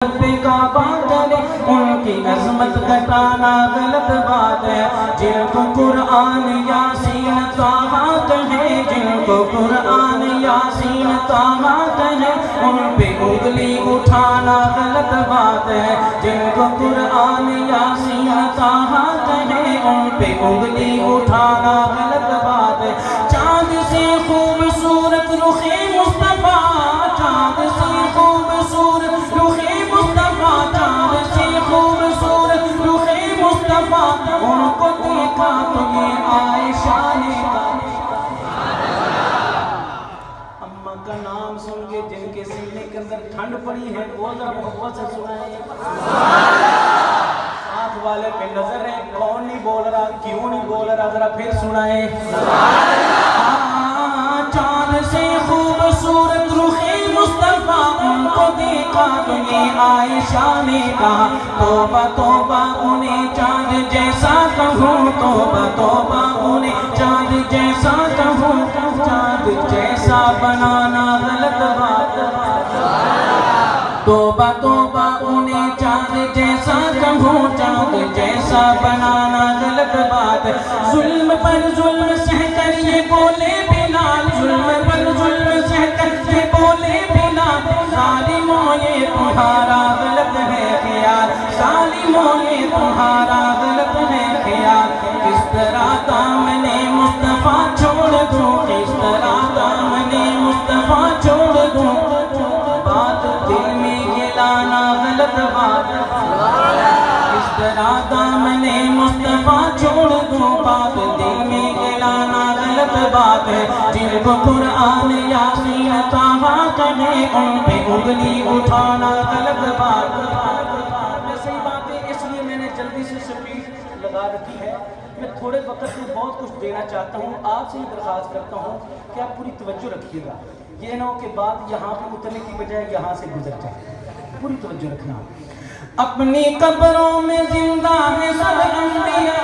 پہ کعبہ کرے ان کی عظمت گھٹانا غلط بات ہے۔ جن کو قرآن یاسین طٰہٰ کہے، جن کو قرآن یاسین طٰہٰ کہے، ان پہ انگلی اٹھانا غلط بات ہے۔ جن کو قرآن یاسین طٰہٰ کہے، ان پہ انگلی اٹھانا غلط بات ہے۔ چاند سے خوبصورت رخ مصطفیٰ، چاند سے خوبصورت رخ مصطفیٰ، چاند سے خوبصورت رخ مصطفیٰ، ان کو دیکھا تو یہ عائشہ نے اماں کا نام سن کے جن کے سینے کے اندر ٹھنڈ پڑی ہے وہ ذرا محبت سے سنائیں۔ ساتھ والے پہ نظر ہے، کون نہیں بول رہا، کیوں نہیں بول رہا، ذرا پھر سنائیں۔ چاند سے خوبصورت رخ مصطفیٰ، ان کو دیکھا تو یہ عائشہ نے کہا توبہ توبہ انہیں چاند جیسا کہوں، توبہ توبہ انہیں چاند جیسا کہوں، چاند جیسا بنانا غلط بات ہے۔ توبہ توبہ انہیں چاند جیسا کہوں، چاند جیسا بنانا غلط بات ہے۔ ظلم پر ظلم سہ کر یہ بولے بلال، ظلم پر ظلم سہ کر یہ بولے بلال، ظالموں یہ تمہارا غلط ہے خیال، ظالموں یہ تمہارا غلط ہے خیال۔ کس طرح دامن مصطفیٰ چھوڑ دوں، کس طرح دامن مصطفیٰ چھوڑ دوں، بات دل میں یہ لانا غلط بات ہے۔ کس طرح دامن مصطفیٰ چھوڑ دوں، بات دل میں یہ لانا غلط بات ہے۔ جن کو قرآن یاسین طٰہٰ کہے، ان پہ انگلی اٹھانا غلط بات ہے۔ صحیح بات ہے، اس لیے میں نے جلدی سے سپیڈ لگا رکھی ہے۔ میں تھوڑے وقت میں بہت کچھ دینا چاہتا ہوں، آپ سے ہی درخواست کرتا ہوں کہ آپ پوری توجہ رکھیے گا، یہ نہ ہو کہ بات یہاں پہ اترنے کی بجائے یہاں سے گزر جائے، پوری توجہ رکھنا۔ اپنی قبروں میں زندہ ہے سب انبیاء،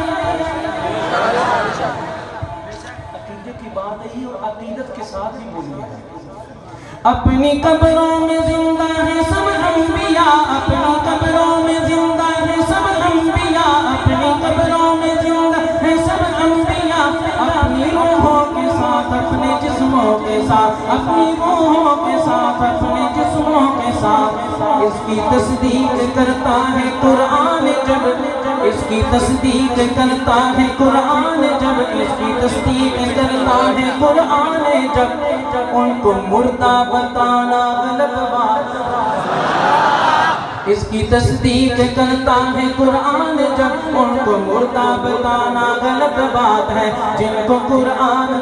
عقیدے کی بات ہے اور عقیدت کے ساتھ ہی بولیے گا۔ اپنی قبروں میں زندہ ہے سب انبیاء، اپنی قبروں میں زندہ ہے سب انبیاء، اپنی قبروں میں زندہ ہے سب انبیاء، اپنی روحوں کے ساتھ اپنے جسموں کے ساتھ، اپنی روحوں کے ساتھ اپنے جسموں کے ساتھ۔ اس کی تصدیق کرتا ہے قرآن جب، اس کی تصدیق کرتا ہے قرآن جب، اس کی تصدیق کرتا ہے قرآن جب، ان کو مردہ بتانا غلط بات ہے۔ اس کی تصدیق کرتا ہے قرآن جب، ان کو مردہ بتانا غلط بات ہے۔ جن کو قرآن